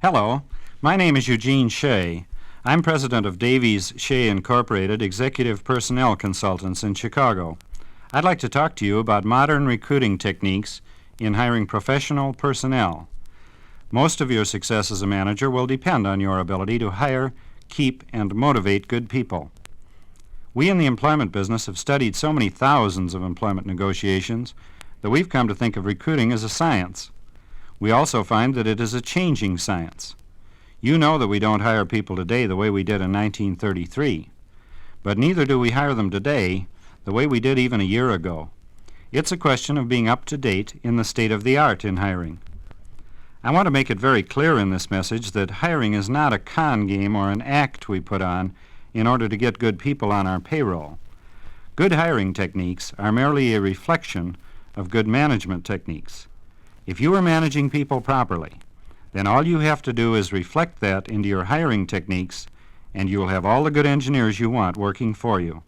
Hello, my name is Eugene Shea. I'm president of Davies-Shea Incorporated Executive Personnel Consultants in Chicago. I'd like to talk to you about modern recruiting techniques in hiring professional personnel. Most of your success as a manager will depend on your ability to hire, keep, and motivate good people. We in the employment business have studied so many thousands of employment negotiations that we've come to think of recruiting as a science. We also find that it is a changing science. You know that we don't hire people today the way we did in 1933, but neither do we hire them today the way we did even a year ago. It's a question of being up to date in the state of the art in hiring. I want to make it very clear in this message that hiring is not a con game or an act we put on in order to get good people on our payroll. Good hiring techniques are merely a reflection of good management techniques. If you are managing people properly, then all you have to do is reflect that into your hiring techniques, and you will have all the good engineers you want working for you.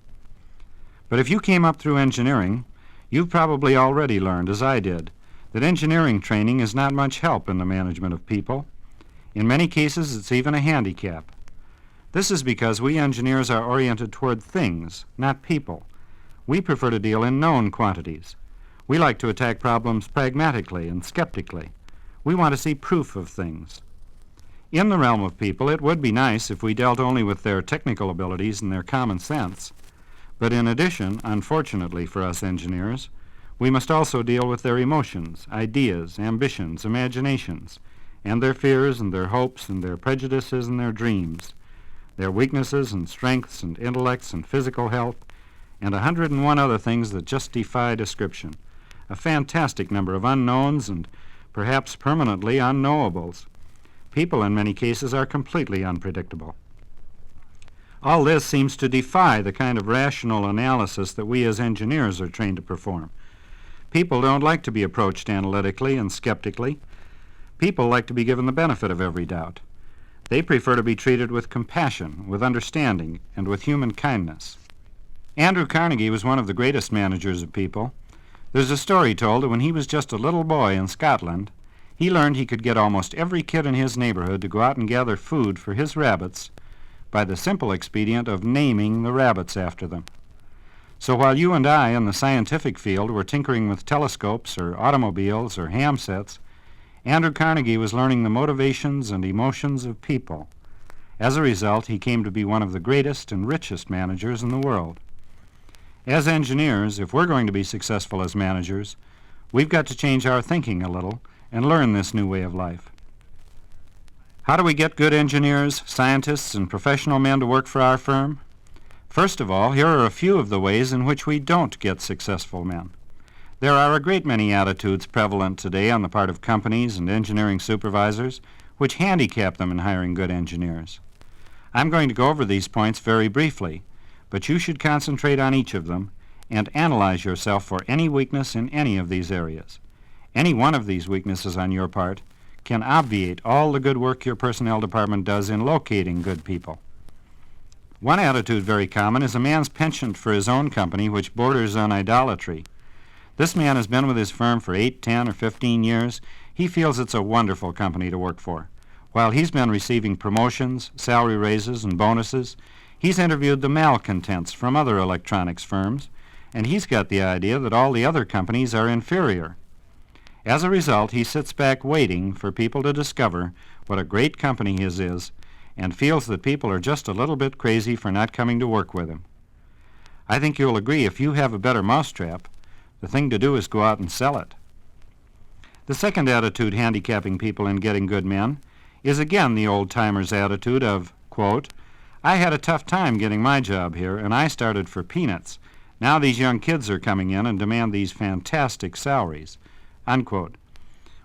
But if you came up through engineering, you've probably already learned, as I did, that engineering training is not much help in the management of people. In many cases, it's even a handicap. This is because we engineers are oriented toward things, not people. We prefer to deal in known quantities. We like to attack problems pragmatically and skeptically. We want to see proof of things. In the realm of people, it would be nice if we dealt only with their technical abilities and their common sense. But in addition, unfortunately for us engineers, we must also deal with their emotions, ideas, ambitions, imaginations, and their fears and their hopes and their prejudices and their dreams, their weaknesses and strengths and intellects and physical health, and 101 other things that just defy description. A fantastic number of unknowns and perhaps permanently unknowables. People in many cases are completely unpredictable. All this seems to defy the kind of rational analysis that we as engineers are trained to perform. People don't like to be approached analytically and skeptically. People like to be given the benefit of every doubt. They prefer to be treated with compassion, with understanding, and with human kindness. Andrew Carnegie was one of the greatest managers of people. There's a story told that when he was just a little boy in Scotland, he learned he could get almost every kid in his neighborhood to go out and gather food for his rabbits by the simple expedient of naming the rabbits after them. So while you and I in the scientific field were tinkering with telescopes or automobiles or ham sets, Andrew Carnegie was learning the motivations and emotions of people. As a result, he came to be one of the greatest and richest managers in the world. As engineers, if we're going to be successful as managers, we've got to change our thinking a little and learn this new way of life. How do we get good engineers, scientists, and professional men to work for our firm? First of all, here are a few of the ways in which we don't get successful men. There are a great many attitudes prevalent today on the part of companies and engineering supervisors which handicap them in hiring good engineers. I'm going to go over these points very briefly, but you should concentrate on each of them and analyze yourself for any weakness in any of these areas. Any one of these weaknesses on your part can obviate all the good work your personnel department does in locating good people. One attitude very common is a man's penchant for his own company which borders on idolatry. This man has been with his firm for 8, 10, or 15 years. He feels it's a wonderful company to work for. While he's been receiving promotions, salary raises, and bonuses, he's interviewed the malcontents from other electronics firms, and he's got the idea that all the other companies are inferior. As a result, he sits back waiting for people to discover what a great company his is and feels that people are just a little bit crazy for not coming to work with him. I think you'll agree if you have a better mousetrap, the thing to do is go out and sell it. The second attitude handicapping people in getting good men is again the old-timer's attitude of, quote, I had a tough time getting my job here, and I started for peanuts. Now these young kids are coming in and demand these fantastic salaries, unquote.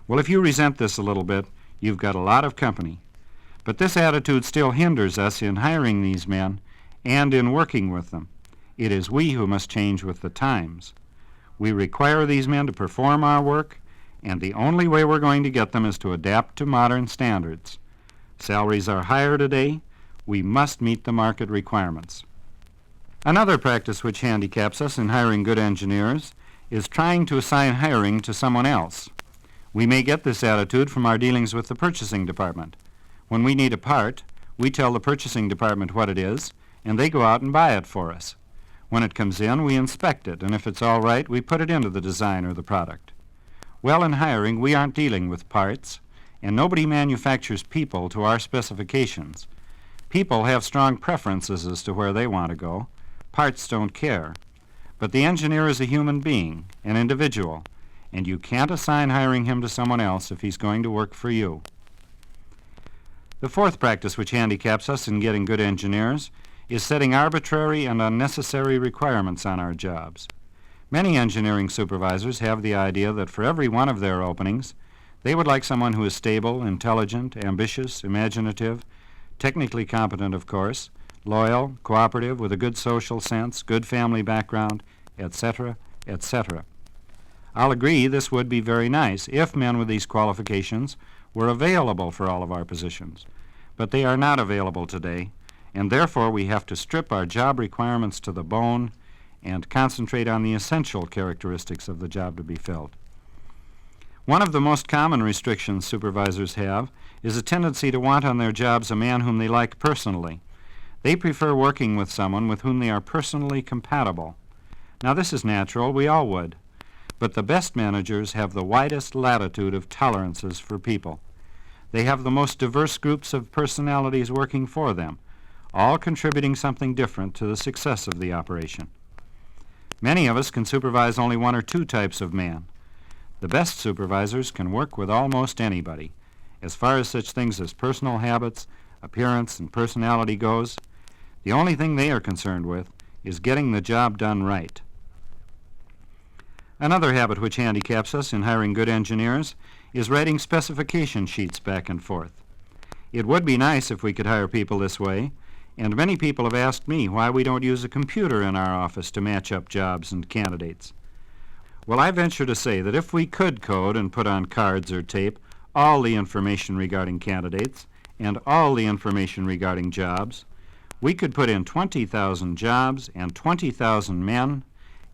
Well, if you resent this a little bit, you've got a lot of company. But this attitude still hinders us in hiring these men and in working with them. It is we who must change with the times. We require these men to perform our work, and the only way we're going to get them is to adapt to modern standards. Salaries are higher today. We must meet the market requirements. Another practice which handicaps us in hiring good engineers is trying to assign hiring to someone else. We may get this attitude from our dealings with the purchasing department. When we need a part, we tell the purchasing department what it is, and they go out and buy it for us. When it comes in, we inspect it, and if it's all right, we put it into the design or the product. Well, in hiring, we aren't dealing with parts, and nobody manufactures people to our specifications. People have strong preferences as to where they want to go. Parts don't care. But the engineer is a human being, an individual, and you can't assign hiring him to someone else if he's going to work for you. The fourth practice which handicaps us in getting good engineers is setting arbitrary and unnecessary requirements on our jobs. Many engineering supervisors have the idea that for every one of their openings, they would like someone who is stable, intelligent, ambitious, imaginative, technically competent, of course, loyal, cooperative, with a good social sense, good family background, etc., etc. I'll agree this would be very nice if men with these qualifications were available for all of our positions, but they are not available today, and therefore we have to strip our job requirements to the bone and concentrate on the essential characteristics of the job to be filled. One of the most common restrictions supervisors have is a tendency to want on their jobs a man whom they like personally. They prefer working with someone with whom they are personally compatible. Now, this is natural, we all would, but the best managers have the widest latitude of tolerances for people. They have the most diverse groups of personalities working for them, all contributing something different to the success of the operation. Many of us can supervise only one or two types of man. The best supervisors can work with almost anybody. As far as such things as personal habits, appearance, and personality goes, the only thing they are concerned with is getting the job done right. Another habit which handicaps us in hiring good engineers is writing specification sheets back and forth. It would be nice if we could hire people this way, and many people have asked me why we don't use a computer in our office to match up jobs and candidates. Well, I venture to say that if we could code and put on cards or tape all the information regarding candidates and all the information regarding jobs, we could put in 20,000 jobs and 20,000 men,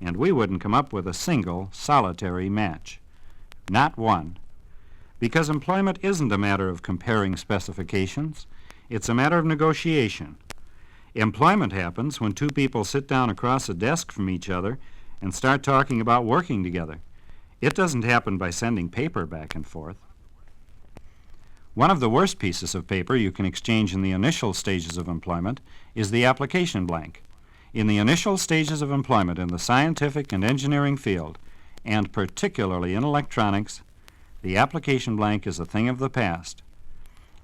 and we wouldn't come up with a single solitary match. Not one. Because employment isn't a matter of comparing specifications, it's a matter of negotiation. Employment happens when two people sit down across a desk from each other and start talking about working together. It doesn't happen by sending paper back and forth. One of the worst pieces of paper you can exchange in the initial stages of employment is the application blank. In the initial stages of employment in the scientific and engineering field, and particularly in electronics, the application blank is a thing of the past.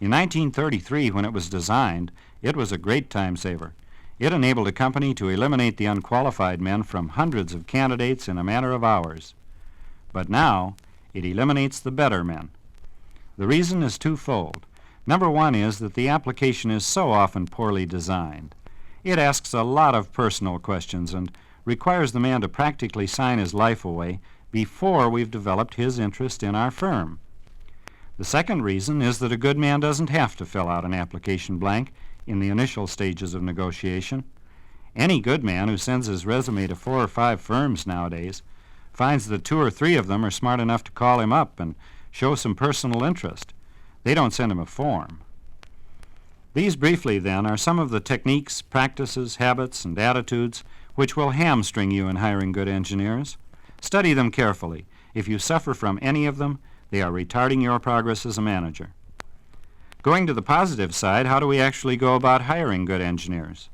In 1933, when it was designed, it was a great time saver. It enabled a company to eliminate the unqualified men from hundreds of candidates in a matter of hours. But now, it eliminates the better men. The reason is twofold. Number one is that the application is so often poorly designed. It asks a lot of personal questions and requires the man to practically sign his life away before we've developed his interest in our firm. The second reason is that a good man doesn't have to fill out an application blank in the initial stages of negotiation. Any good man who sends his resume to 4 or 5 firms nowadays finds that 2 or 3 of them are smart enough to call him up and show some personal interest. They don't send him a form. These briefly, then, are some of the techniques, practices, habits, and attitudes which will hamstring you in hiring good engineers. Study them carefully. If you suffer from any of them, they are retarding your progress as a manager. Going to the positive side, how do we actually go about hiring good engineers?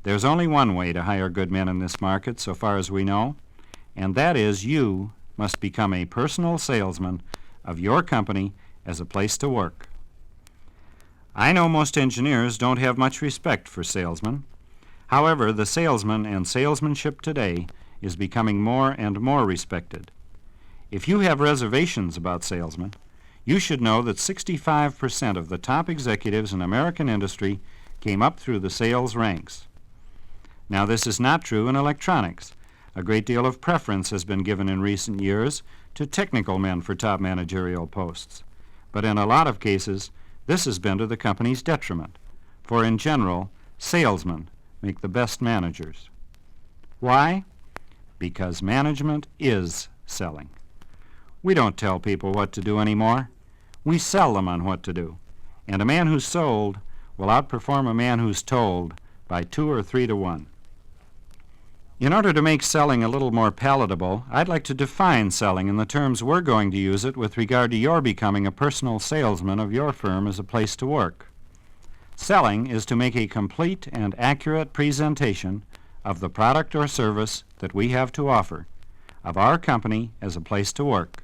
There's only one way to hire good men in this market, so far as we know, and that is you must become a personal salesman of your company as a place to work. I know most engineers don't have much respect for salesmen. However, the salesman and salesmanship today is becoming more and more respected. If you have reservations about salesmen, you should know that 65% of the top executives in American industry came up through the sales ranks. Now, this is not true in electronics. A great deal of preference has been given in recent years to technical men for top managerial posts. But in a lot of cases, this has been to the company's detriment, for in general, salesmen make the best managers. Why? Because management is selling. We don't tell people what to do anymore. We sell them on what to do. And a man who's sold will outperform a man who's told by 2 or 3 to 1. In order to make selling a little more palatable, I'd like to define selling in the terms we're going to use it with regard to your becoming a personal salesman of your firm as a place to work. Selling is to make a complete and accurate presentation of the product or service that we have to offer, of our company as a place to work.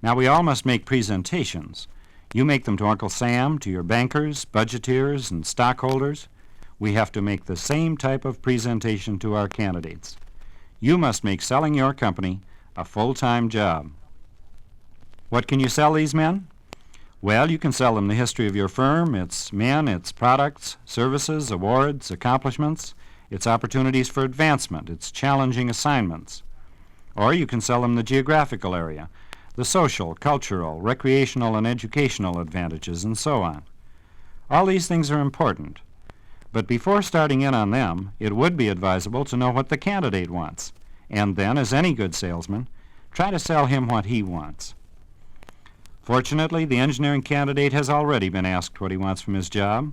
Now, we all must make presentations. You make them to Uncle Sam, to your bankers, budgeteers, and stockholders. We have to make the same type of presentation to our candidates. You must make selling your company a full-time job. What can you sell these men? Well, you can sell them the history of your firm, its men, its products, services, awards, accomplishments, its opportunities for advancement, its challenging assignments. Or you can sell them the geographical area, the social, cultural, recreational, and educational advantages, and so on. All these things are important. But before starting in on them, it would be advisable to know what the candidate wants, and then, as any good salesman, try to sell him what he wants. Fortunately, the engineering candidate has already been asked what he wants from his job.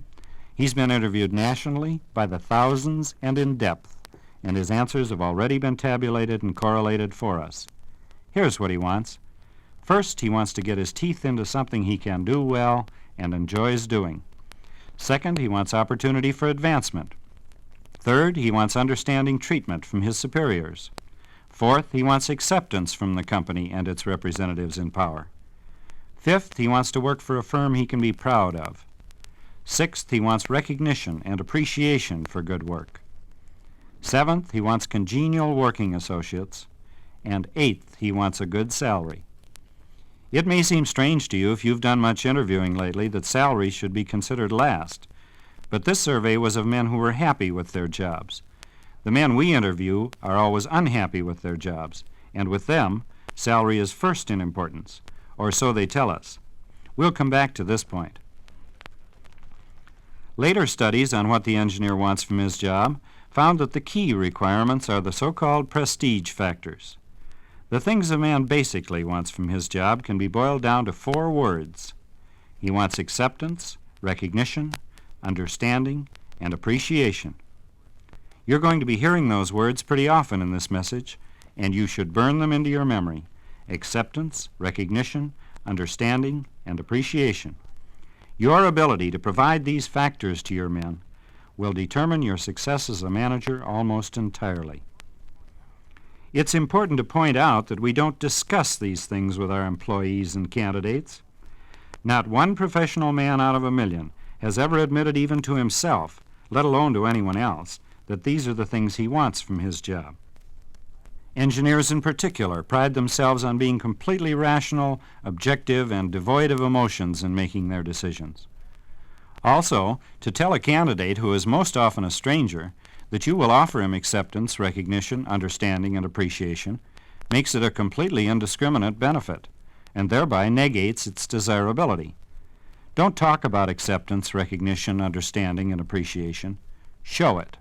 He's been interviewed nationally by the thousands and in depth, and his answers have already been tabulated and correlated for us. Here's what he wants. First, he wants to get his teeth into something he can do well and enjoys doing. Second, he wants opportunity for advancement. Third, he wants understanding treatment from his superiors. Fourth, he wants acceptance from the company and its representatives in power. Fifth, he wants to work for a firm he can be proud of. Sixth, he wants recognition and appreciation for good work. Seventh, he wants congenial working associates. And eighth, he wants a good salary. It may seem strange to you, if you've done much interviewing lately, that salary should be considered last. But this survey was of men who were happy with their jobs. The men we interview are always unhappy with their jobs, and with them, salary is first in importance, or so they tell us. We'll come back to this point. Later studies on what the engineer wants from his job found that the key requirements are the so-called prestige factors. The things a man basically wants from his job can be boiled down to 4 words. He wants acceptance, recognition, understanding, and appreciation. You're going to be hearing those words pretty often in this message, and you should burn them into your memory. Acceptance, recognition, understanding, and appreciation. Your ability to provide these factors to your men will determine your success as a manager almost entirely. It's important to point out that we don't discuss these things with our employees and candidates. Not one professional man out of a million has ever admitted even to himself, let alone to anyone else, that these are the things he wants from his job. Engineers in particular pride themselves on being completely rational, objective, and devoid of emotions in making their decisions. Also, to tell a candidate who is most often a stranger that you will offer him acceptance, recognition, understanding, and appreciation makes it a completely indiscriminate benefit, and thereby negates its desirability. Don't talk about acceptance, recognition, understanding, and appreciation. Show it.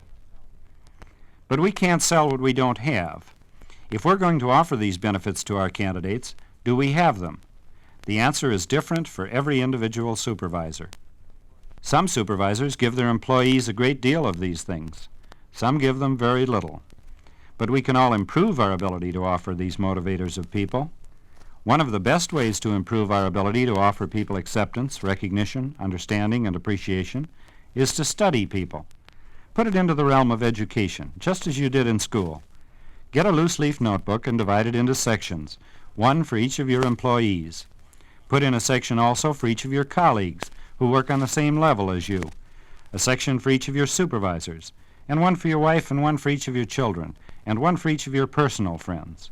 But we can't sell what we don't have. If we're going to offer these benefits to our candidates, do we have them? The answer is different for every individual supervisor. Some supervisors give their employees a great deal of these things. Some give them very little. But we can all improve our ability to offer these motivators of people. One of the best ways to improve our ability to offer people acceptance, recognition, understanding, and appreciation is to study people. Put it into the realm of education, just as you did in school. Get a loose-leaf notebook and divide it into sections, one for each of your employees. Put in a section also for each of your colleagues who work on the same level as you, a section for each of your supervisors, and one for your wife and one for each of your children, and one for each of your personal friends.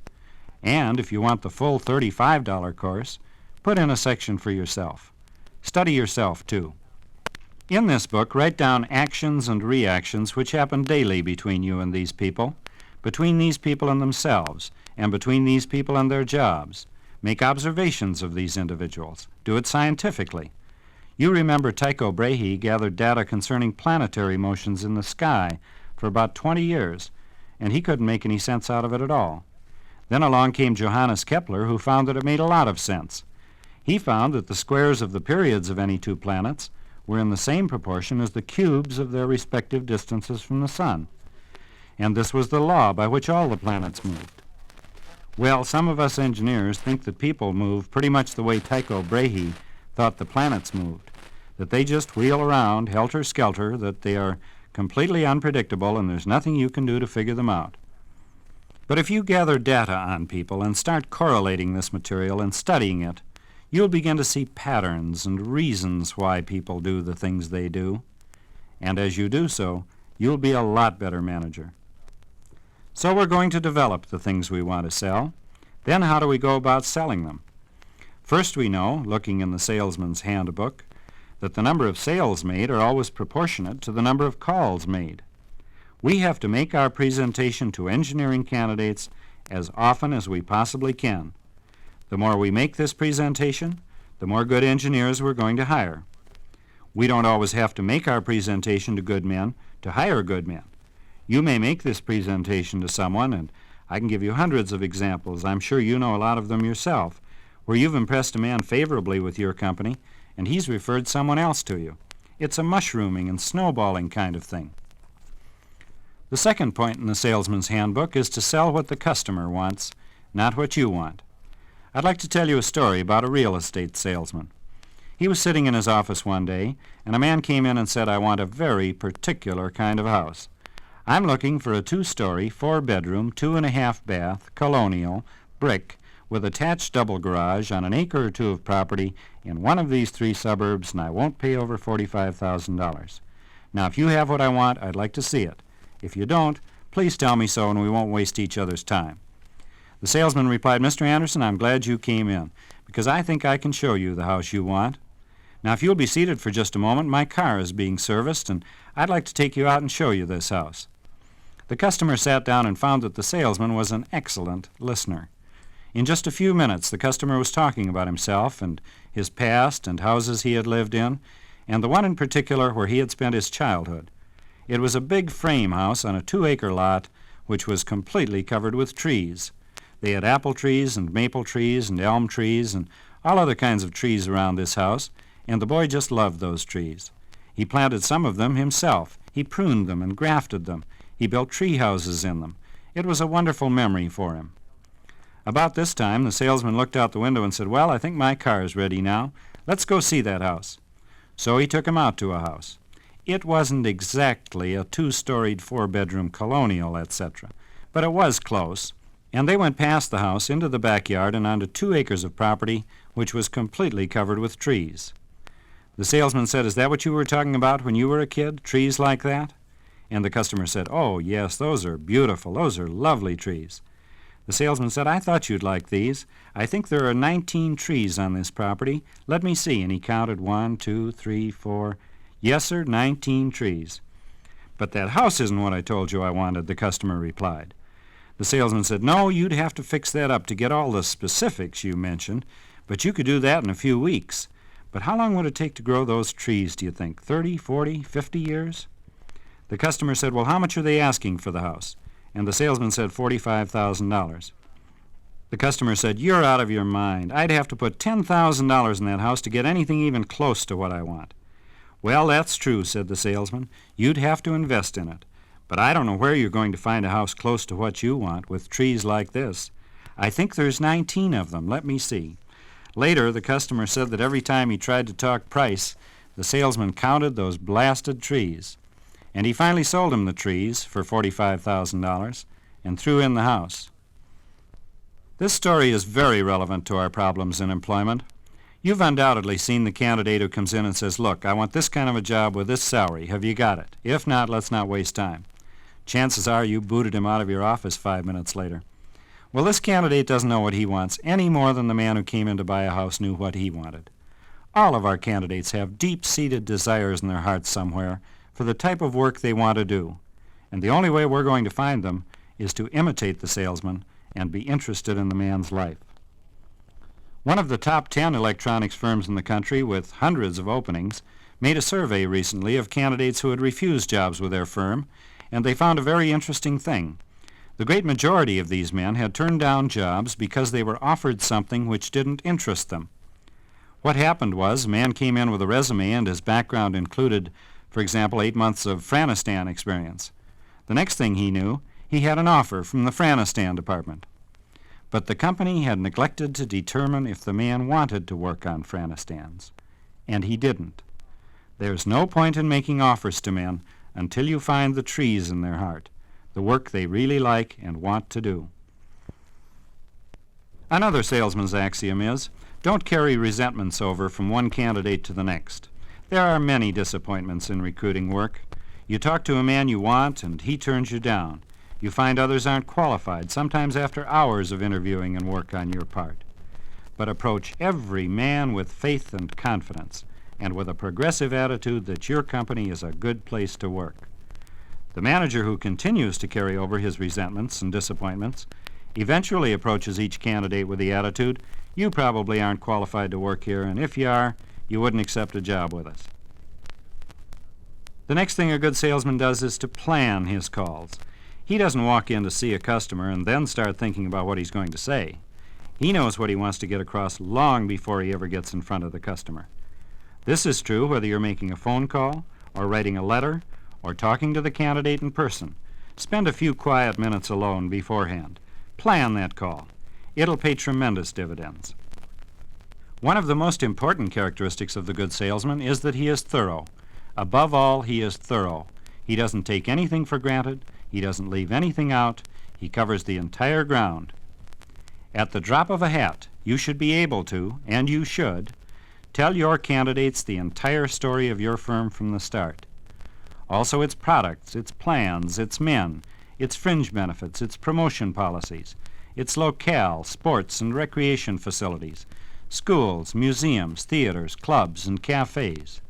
And if you want the full $35 course, put in a section for yourself. Study yourself, too. In this book, write down actions and reactions which happen daily between you and these people, between these people and themselves, and between these people and their jobs. Make observations of these individuals. Do it scientifically. You remember Tycho Brahe gathered data concerning planetary motions in the sky for about 20 years, and he couldn't make any sense out of it at all. Then along came Johannes Kepler, who found that it made a lot of sense. He found that the squares of the periods of any two planets were in the same proportion as the cubes of their respective distances from the sun. And this was the law by which all the planets moved. Well, some of us engineers think that people move pretty much the way Tycho Brahe thought the planets moved, that they just wheel around helter-skelter, that they are completely unpredictable and there's nothing you can do to figure them out. But if you gather data on people and start correlating this material and studying it, you'll begin to see patterns and reasons why people do the things they do. And as you do so, you'll be a lot better manager. So we're going to develop the things we want to sell. Then how do we go about selling them? First, we know, looking in the salesman's handbook, that the number of sales made are always proportionate to the number of calls made. We have to make our presentation to engineering candidates as often as we possibly can. The more we make this presentation, the more good engineers we're going to hire. We don't always have to make our presentation to good men to hire good men. You may make this presentation to someone, and I can give you hundreds of examples. I'm sure you know a lot of them yourself, where you've impressed a man favorably with your company, and he's referred someone else to you. It's a mushrooming and snowballing kind of thing. The second point in the salesman's handbook is to sell what the customer wants, not what you want. I'd like to tell you a story about a real estate salesman. He was sitting in his office one day, and a man came in and said, "I want a very particular kind of house. I'm looking for a 2-story, 4-bedroom, 2.5-bath, colonial, brick, with attached double garage on an acre or two of property in one of these 3 suburbs, and I won't pay over $45,000. Now, if you have what I want, I'd like to see it. If you don't, please tell me so, and we won't waste each other's time." The salesman replied, "Mr. Anderson, I'm glad you came in, because I think I can show you the house you want. Now, if you'll be seated for just a moment, my car is being serviced, and I'd like to take you out and show you this house." The customer sat down and found that the salesman was an excellent listener. In just a few minutes, the customer was talking about himself and his past and houses he had lived in, and the one in particular where he had spent his childhood. It was a big frame house on a 2-acre lot, which was completely covered with trees. They had apple trees and maple trees and elm trees and all other kinds of trees around this house, and the boy just loved those trees. He planted some of them himself. He pruned them and grafted them. He built tree houses in them. It was a wonderful memory for him. About this time, the salesman looked out the window and said, "Well, I think my car is ready now. Let's go see that house." So he took him out to a house. It wasn't exactly a 2-storied, 4-bedroom colonial, etc., but it was close, and they went past the house into the backyard and onto 2 acres of property, which was completely covered with trees. The salesman said, "Is that what you were talking about when you were a kid, trees like that?" And the customer said, "Oh, yes, those are beautiful. Those are lovely trees." The salesman said, "I thought you'd like these. I think there are 19 trees on this property. Let me see." And he counted 1, 2, 3, 4. "Yes, sir, 19 trees." "But that house isn't what I told you I wanted," the customer replied. The salesman said, "No, you'd have to fix that up to get all the specifics you mentioned, but you could do that in a few weeks. But how long would it take to grow those trees, do you think? 30, 40, 50 years? The customer said, "Well, how much are they asking for the house?" And the salesman said $45,000. The customer said, "You're out of your mind. I'd have to put $10,000 in that house to get anything even close to what I want." "Well, that's true," said the salesman. "You'd have to invest in it. But I don't know where you're going to find a house close to what you want with trees like this. I think there's 19 of them. Let me see." Later, the customer said that every time he tried to talk price, the salesman counted those blasted trees. And he finally sold him the trees for $45,000 and threw in the house. This story is very relevant to our problems in employment. You've undoubtedly seen the candidate who comes in and says, "Look, I want this kind of a job with this salary. Have you got it? If not, let's not waste time." Chances are you booted him out of your office 5 minutes later. Well, this candidate doesn't know what he wants any more than the man who came in to buy a house knew what he wanted. All of our candidates have deep-seated desires in their hearts somewhere for the type of work they want to do, and the only way we're going to find them is to imitate the salesman and be interested in the man's life. One of the top 10 electronics firms in the country, with hundreds of openings, made a survey recently of candidates who had refused jobs with their firm, and they found a very interesting thing. The great majority of these men had turned down jobs because they were offered something which didn't interest them. What happened was a man came in with a resume and his background included, for example, 8 months of Afghanistan experience. The next thing he knew, he had an offer from the Afghanistan department. But the company had neglected to determine if the man wanted to work on Afghanistans, and he didn't. There's no point in making offers to men until you find the trees in their heart, the work they really like and want to do. Another salesman's axiom is, don't carry resentments over from one candidate to the next. There are many disappointments in recruiting work. You talk to a man you want and he turns you down. You find others aren't qualified, sometimes after hours of interviewing and work on your part. But approach every man with faith and confidence, and with a progressive attitude that your company is a good place to work. The manager who continues to carry over his resentments and disappointments eventually approaches each candidate with the attitude, you probably aren't qualified to work here, and if you are, you wouldn't accept a job with us. The next thing a good salesman does is to plan his calls. He doesn't walk in to see a customer and then start thinking about what he's going to say. He knows what he wants to get across long before he ever gets in front of the customer. This is true whether you're making a phone call, or writing a letter, or talking to the candidate in person. Spend a few quiet minutes alone beforehand. Plan that call. It'll pay tremendous dividends. One of the most important characteristics of the good salesman is that he is thorough. Above all, he is thorough. He doesn't take anything for granted. He doesn't leave anything out. He covers the entire ground. At the drop of a hat, you should be able to, and you should, tell your candidates the entire story of your firm from the start. Also its products, its plans, its men, its fringe benefits, its promotion policies, its locale, sports and recreation facilities, schools, museums, theaters, clubs, and cafes.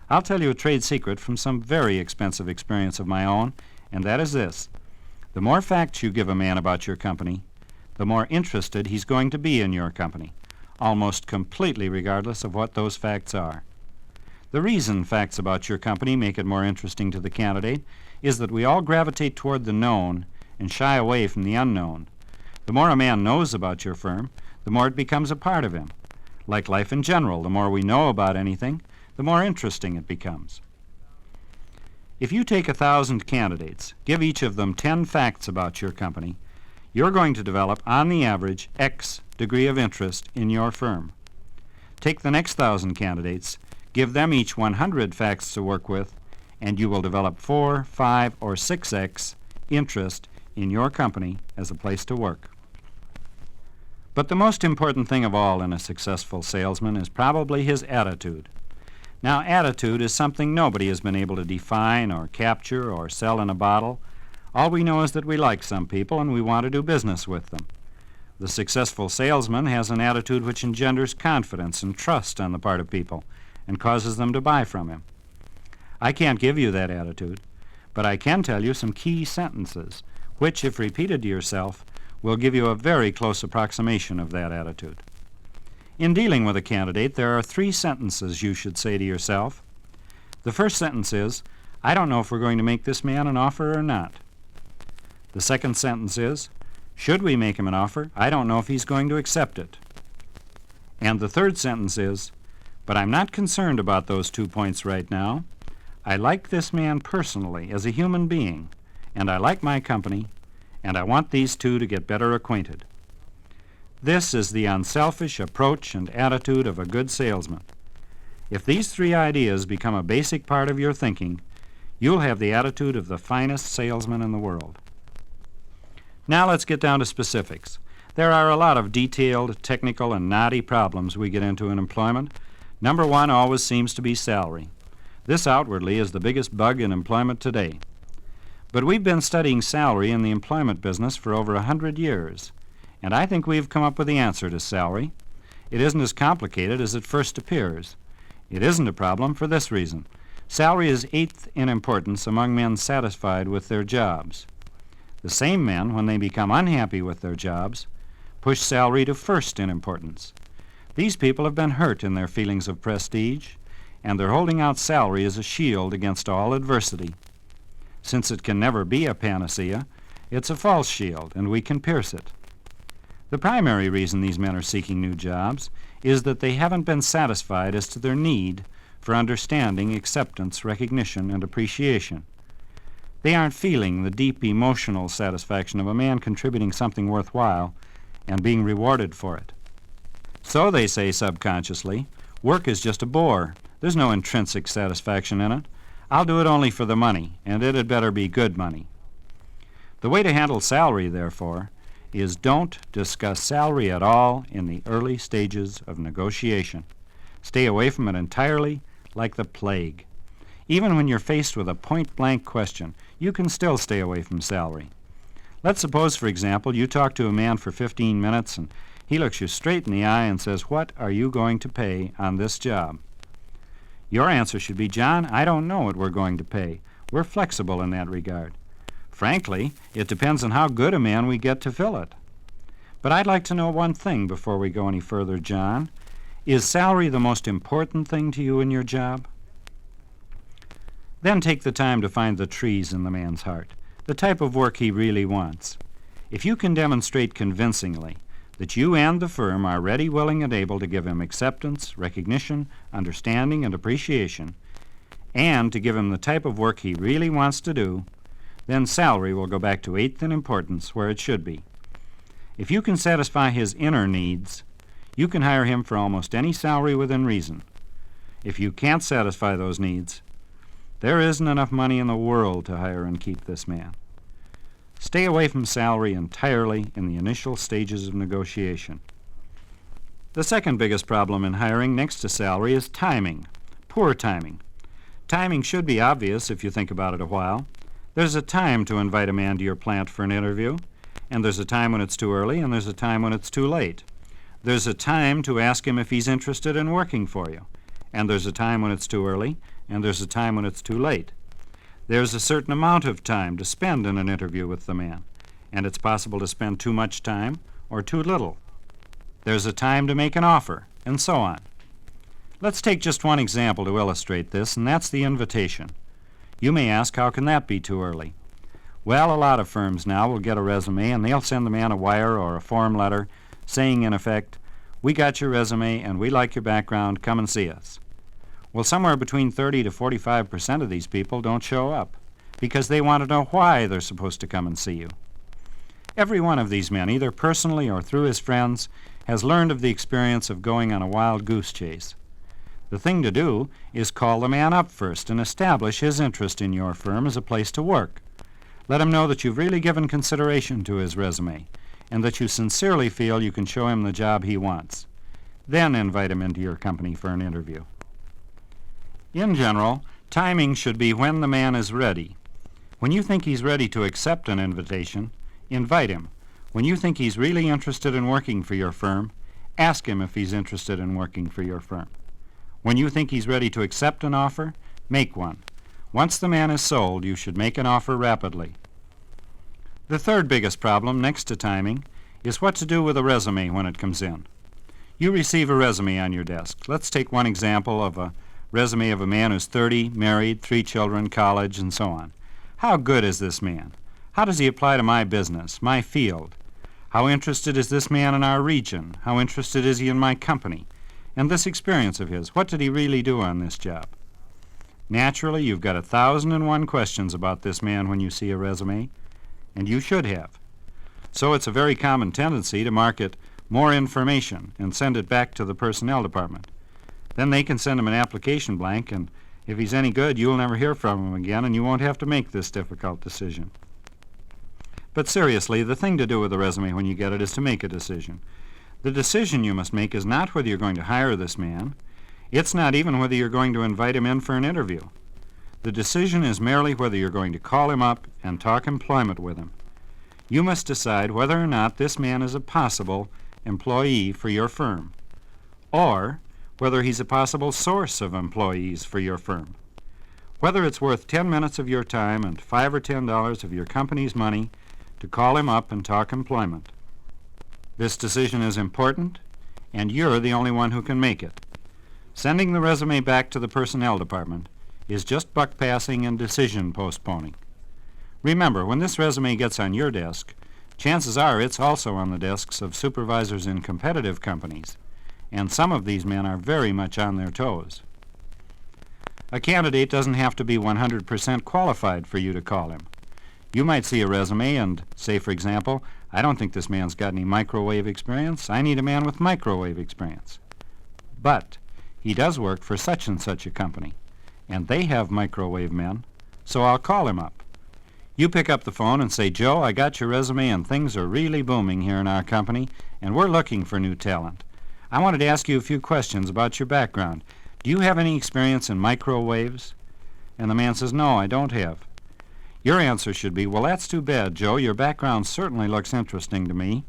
I'll tell you a trade secret from some very expensive experience of my own, and that is this. The more facts you give a man about your company, the more interested he's going to be in your company, almost completely regardless of what those facts are. The reason facts about your company make it more interesting to the candidate is that we all gravitate toward the known and shy away from the unknown. The more a man knows about your firm, the more it becomes a part of him. Like life in general, the more we know about anything, the more interesting it becomes. If you take 1,000 candidates, give each of them 10 facts about your company, you're going to develop, on the average, X degree of interest in your firm. Take the next 1,000 candidates, give them each 100 facts to work with, and you will develop 4, 5, or 6X interest in your company as a place to work. But the most important thing of all in a successful salesman is probably his attitude. Now, attitude is something nobody has been able to define or capture or sell in a bottle. All we know is that we like some people and we want to do business with them. The successful salesman has an attitude which engenders confidence and trust on the part of people and causes them to buy from him. I can't give you that attitude, but I can tell you some key sentences which, if repeated to yourself, will give you a very close approximation of that attitude. In dealing with a candidate, there are 3 sentences you should say to yourself. The first sentence is, I don't know if we're going to make this man an offer or not. The second sentence is, should we make him an offer, I don't know if he's going to accept it. And the third sentence is, but I'm not concerned about those 2 points right now. I like this man personally as a human being, and I like my company, and I want these 2 to get better acquainted. This is the unselfish approach and attitude of a good salesman. If these 3 ideas become a basic part of your thinking, you'll have the attitude of the finest salesman in the world. Now let's get down to specifics. There are a lot of detailed, technical, and knotty problems we get into in employment. Number 1 always seems to be salary. This outwardly is the biggest bug in employment today. But we've been studying salary in the employment business for over 100 years. And I think we've come up with the answer to salary. It isn't as complicated as it first appears. It isn't a problem for this reason. Salary is 8th in importance among men satisfied with their jobs. The same men, when they become unhappy with their jobs, push salary to 1st in importance. These people have been hurt in their feelings of prestige, and they're holding out salary as a shield against all adversity. Since it can never be a panacea, it's a false shield, and we can pierce it. The primary reason these men are seeking new jobs is that they haven't been satisfied as to their need for understanding, acceptance, recognition, and appreciation. They aren't feeling the deep emotional satisfaction of a man contributing something worthwhile and being rewarded for it. So they say subconsciously, work is just a bore. There's no intrinsic satisfaction in it. I'll do it only for the money, and it had better be good money. The way to handle salary, therefore, is don't discuss salary at all in the early stages of negotiation. Stay away from it entirely, like the plague. Even when you're faced with a point-blank question, you can still stay away from salary. Let's suppose, for example, you talk to a man for 15 minutes and he looks you straight in the eye and says, "What are you going to pay on this job?" Your answer should be, "John, I don't know what we're going to pay. We're flexible in that regard. Frankly, it depends on how good a man we get to fill it. But I'd like to know one thing before we go any further, John. Is salary the most important thing to you in your job?" Then take the time to find the trees in the man's heart, the type of work he really wants. If you can demonstrate convincingly that you and the firm are ready, willing, and able to give him acceptance, recognition, understanding, and appreciation, and to give him the type of work he really wants to do, then salary will go back to eighth in importance, where it should be. If you can satisfy his inner needs, you can hire him for almost any salary within reason. If you can't satisfy those needs, there isn't enough money in the world to hire and keep this man. Stay away from salary entirely in the initial stages of negotiation. The second biggest problem in hiring next to salary is timing, poor timing. Timing should be obvious if you think about it a while. There's a time to invite a man to your plant for an interview, and there's a time when it's too early, and there's a time when it's too late. There's a time to ask him if he's interested in working for you, and there's a time when it's too early, and there's a time when it's too late. There's a certain amount of time to spend in an interview with the man, and it's possible to spend too much time or too little. There's a time to make an offer, and so on. Let's take just one example to illustrate this, and that's the invitation. You may ask, how can that be too early? Well, a lot of firms now will get a resume, and they'll send the man a wire or a form letter saying, in effect, "We got your resume, and we like your background. Come and see us." Well, somewhere between 30 to 45% of these people don't show up because they want to know why they're supposed to come and see you. Every one of these men, either personally or through his friends, has learned of the experience of going on a wild goose chase. The thing to do is call the man up first and establish his interest in your firm as a place to work. Let him know that you've really given consideration to his resume and that you sincerely feel you can show him the job he wants. Then invite him into your company for an interview. In general, timing should be when the man is ready. When you think he's ready to accept an invitation, invite him. When you think he's really interested in working for your firm, ask him if he's interested in working for your firm. When you think he's ready to accept an offer, make one. Once the man is sold, you should make an offer rapidly. The third biggest problem, next to timing, is what to do with a resume when it comes in. You receive a resume on your desk. Let's take one example of a resume of a man who's 30, married, 3 children, college, and so on. How good is this man? How does he apply to my business, my field? How interested is this man in our region? How interested is he in my company? And this experience of his, what did he really do on this job? Naturally, you've got 1,001 questions about this man when you see a resume, and you should have. So it's a very common tendency to mark it "more information" and send it back to the personnel department. Then they can send him an application blank, and if he's any good, you'll never hear from him again, and you won't have to make this difficult decision. But seriously, the thing to do with a resume when you get it is to make a decision. The decision you must make is not whether you're going to hire this man. It's not even whether you're going to invite him in for an interview. The decision is merely whether you're going to call him up and talk employment with him. You must decide whether or not this man is a possible employee for your firm, or whether he's a possible source of employees for your firm. Whether it's worth 10 minutes of your time and $5 or $10 of your company's money to call him up and talk employment. This decision is important, and you're the only one who can make it. Sending the resume back to the personnel department is just buck passing and decision postponing. Remember, when this resume gets on your desk, chances are it's also on the desks of supervisors in competitive companies, and some of these men are very much on their toes. A candidate doesn't have to be 100% qualified for you to call him. You might see a resume and say, for example, I don't think this man's got any microwave experience. I need a man with microwave experience. But he does work for such and such a company, and they have microwave men, so I'll call him up. You pick up the phone and say, Joe, I got your resume and things are really booming here in our company, and we're looking for new talent. I wanted to ask you a few questions about your background. Do you have any experience in microwaves? And the man says, no, I don't have. Your answer should be, well, that's too bad, Joe. Your background certainly looks interesting to me.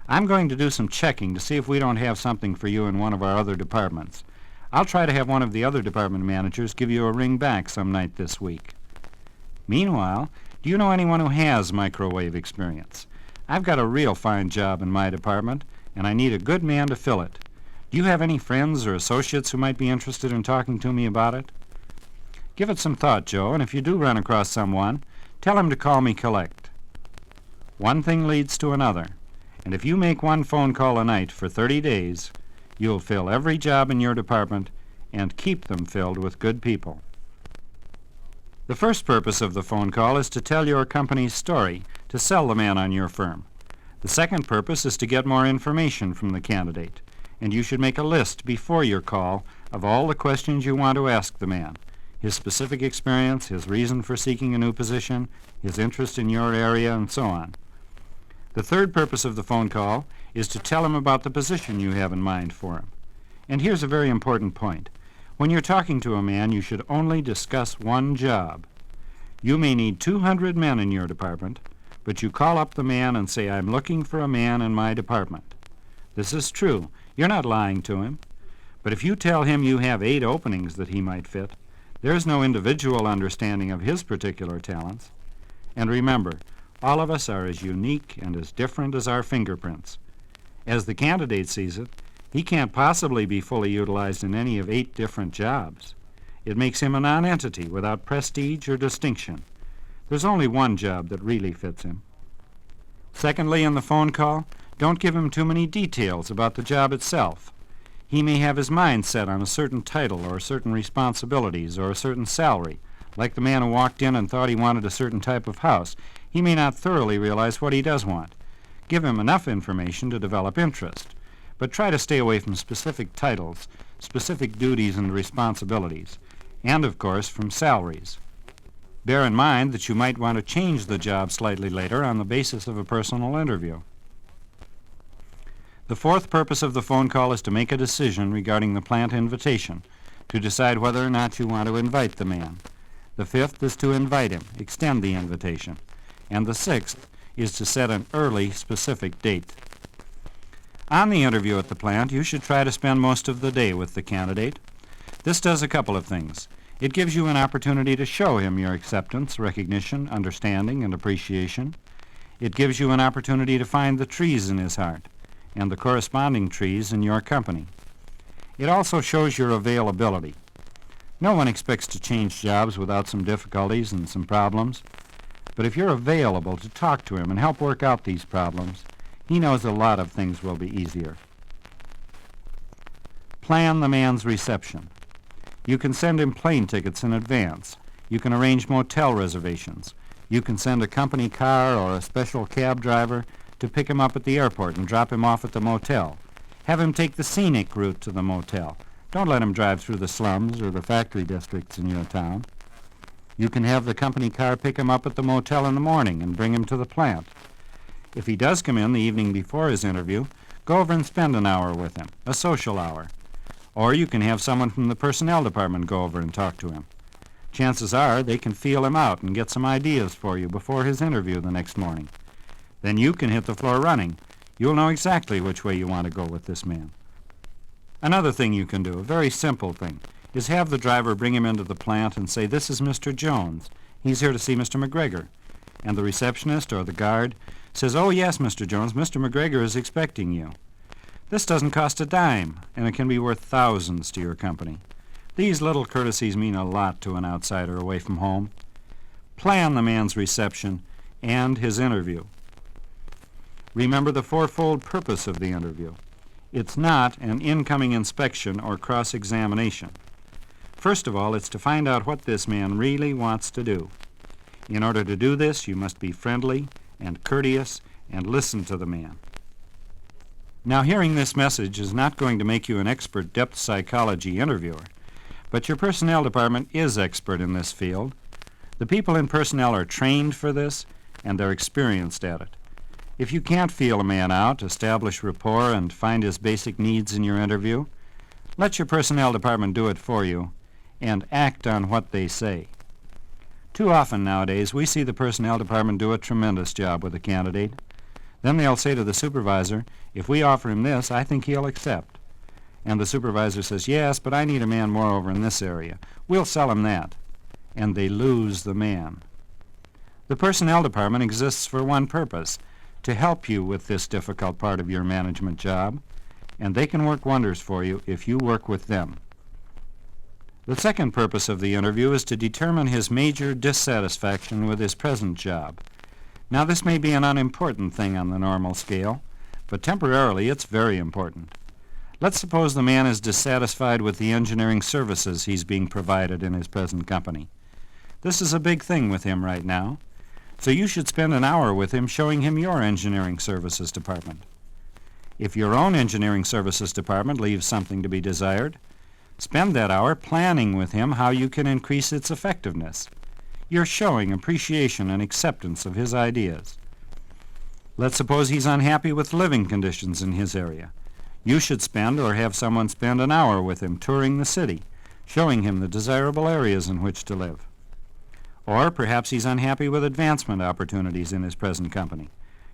I'm going to do some checking to see if we don't have something for you in one of our other departments. I'll try to have one of the other department managers give you a ring back some night this week. Meanwhile, do you know anyone who has microwave experience? I've got a real fine job in my department, and I need a good man to fill it. Do you have any friends or associates who might be interested in talking to me about it? Give it some thought, Joe, and if you do run across someone, tell him to call me collect. One thing leads to another, and if you make one phone call a night for 30 days, you'll fill every job in your department and keep them filled with good people. The first purpose of the phone call is to tell your company's story, to sell the man on your firm. The second purpose is to get more information from the candidate, and you should make a list before your call of all the questions you want to ask the man, his specific experience, his reason for seeking a new position, his interest in your area, and so on. The third purpose of the phone call is to tell him about the position you have in mind for him. And here's a very important point. When you're talking to a man, you should only discuss one job. You may need 200 men in your department, but you call up the man and say, I'm looking for a man in my department. This is true. You're not lying to him. But if you tell him you have 8 openings that he might fit, there's no individual understanding of his particular talents. And remember, all of us are as unique and as different as our fingerprints. As the candidate sees it, he can't possibly be fully utilized in any of 8 different jobs. It makes him a nonentity without prestige or distinction. There's only one job that really fits him. Secondly, in the phone call, don't give him too many details about the job itself. He may have his mind set on a certain title or certain responsibilities or a certain salary. Like the man who walked in and thought he wanted a certain type of house, he may not thoroughly realize what he does want. Give him enough information to develop interest, but try to stay away from specific titles, specific duties and responsibilities, and, of course, from salaries. Bear in mind that you might want to change the job slightly later on the basis of a personal interview. The fourth purpose of the phone call is to make a decision regarding the plant invitation, to decide whether or not you want to invite the man. The fifth is to invite him, extend the invitation. And the sixth is to set an early, specific date. On the interview at the plant, you should try to spend most of the day with the candidate. This does a couple of things. It gives you an opportunity to show him your acceptance, recognition, understanding, and appreciation. It gives you an opportunity to find the trees in his heart and the corresponding trees in your company. It also shows your availability. No one expects to change jobs without some difficulties and some problems, but if you're available to talk to him and help work out these problems, he knows a lot of things will be easier. Plan the man's reception. You can send him plane tickets in advance. You can arrange motel reservations. You can send a company car or a special cab driver to pick him up at the airport and drop him off at the motel. Have him take the scenic route to the motel. Don't let him drive through the slums or the factory districts in your town. You can have the company car pick him up at the motel in the morning and bring him to the plant. If he does come in the evening before his interview, go over and spend an hour with him, a social hour. Or you can have someone from the personnel department go over and talk to him. Chances are they can feel him out and get some ideas for you before his interview the next morning. Then you can hit the floor running. You'll know exactly which way you want to go with this man. Another thing you can do, a very simple thing, is have the driver bring him into the plant and say, this is Mr. Jones. He's here to see Mr. McGregor. And the receptionist or the guard says, oh yes, Mr. Jones, Mr. McGregor is expecting you. This doesn't cost a dime, and it can be worth thousands to your company. These little courtesies mean a lot to an outsider away from home. Plan the man's reception and his interview. Remember the fourfold purpose of the interview. It's not an incoming inspection or cross-examination. First of all, it's to find out what this man really wants to do. In order to do this, you must be friendly and courteous and listen to the man. Now, hearing this message is not going to make you an expert depth psychology interviewer, but your personnel department is expert in this field. The people in personnel are trained for this, and they're experienced at it. If you can't feel a man out, establish rapport, and find his basic needs in your interview, let your personnel department do it for you, and act on what they say. Too often nowadays, we see the personnel department do a tremendous job with a candidate. Then they'll say to the supervisor, if we offer him this, I think he'll accept. And the supervisor says, yes, but I need a man more over in this area. We'll sell him that. And they lose the man. The personnel department exists for one purpose, to help you with this difficult part of your management job, and they can work wonders for you if you work with them. The second purpose of the interview is to determine his major dissatisfaction with his present job. Now, this may be an unimportant thing on the normal scale, but temporarily it's very important. Let's suppose the man is dissatisfied with the engineering services he's being provided in his present company. This is a big thing with him right now, so you should spend an hour with him showing him your engineering services department. If your own engineering services department leaves something to be desired, spend that hour planning with him how you can increase its effectiveness. You're showing appreciation and acceptance of his ideas. Let's suppose he's unhappy with living conditions in his area. You should spend or have someone spend an hour with him touring the city, showing him the desirable areas in which to live. Or perhaps he's unhappy with advancement opportunities in his present company.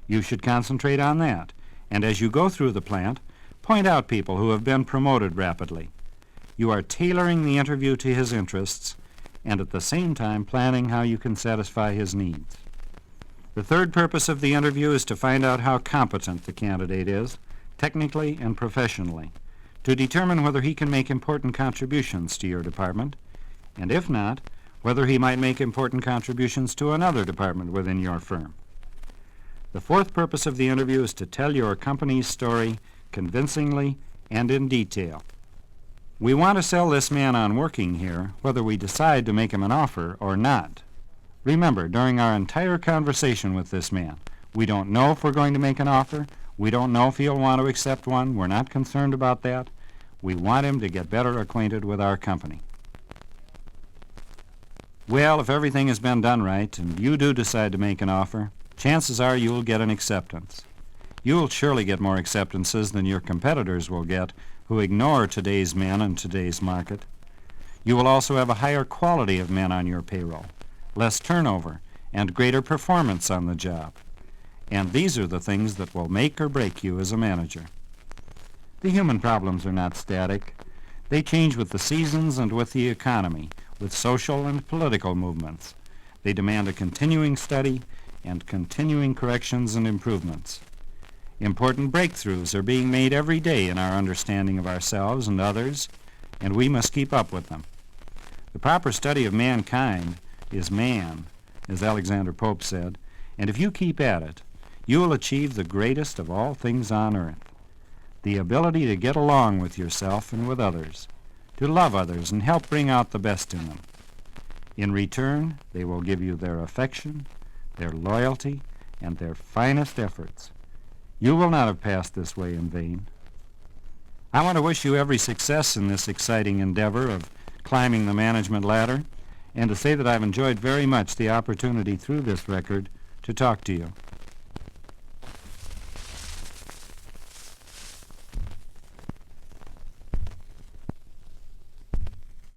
You should concentrate on that, and as you go through the plant, point out people who have been promoted rapidly. You are tailoring the interview to his interests, and at the same time planning how you can satisfy his needs. The third purpose of the interview is to find out how competent the candidate is, technically and professionally, to determine whether he can make important contributions to your department, and if not, whether he might make important contributions to another department within your firm. The fourth purpose of the interview is to tell your company's story convincingly and in detail. We want to sell this man on working here, whether we decide to make him an offer or not. Remember, during our entire conversation with this man, we don't know if we're going to make an offer. We don't know if he'll want to accept one. We're not concerned about that. We want him to get better acquainted with our company. Well, if everything has been done right and you do decide to make an offer, chances are you'll get an acceptance. You'll surely get more acceptances than your competitors will get who ignore today's men and today's market. You will also have a higher quality of men on your payroll, less turnover, and greater performance on the job. And these are the things that will make or break you as a manager. The human problems are not static. They change with the seasons and with the economy, with social and political movements. They demand a continuing study and continuing corrections and improvements. Important breakthroughs are being made every day in our understanding of ourselves and others, and we must keep up with them. The proper study of mankind is man, as Alexander Pope said, and if you keep at it, you will achieve the greatest of all things on earth, the ability to get along with yourself and with others, to love others and help bring out the best in them. In return, they will give you their affection, their loyalty, and their finest efforts. You will not have passed this way in vain. I want to wish you every success in this exciting endeavor of climbing the management ladder, and to say that I've enjoyed very much the opportunity through this record to talk to you.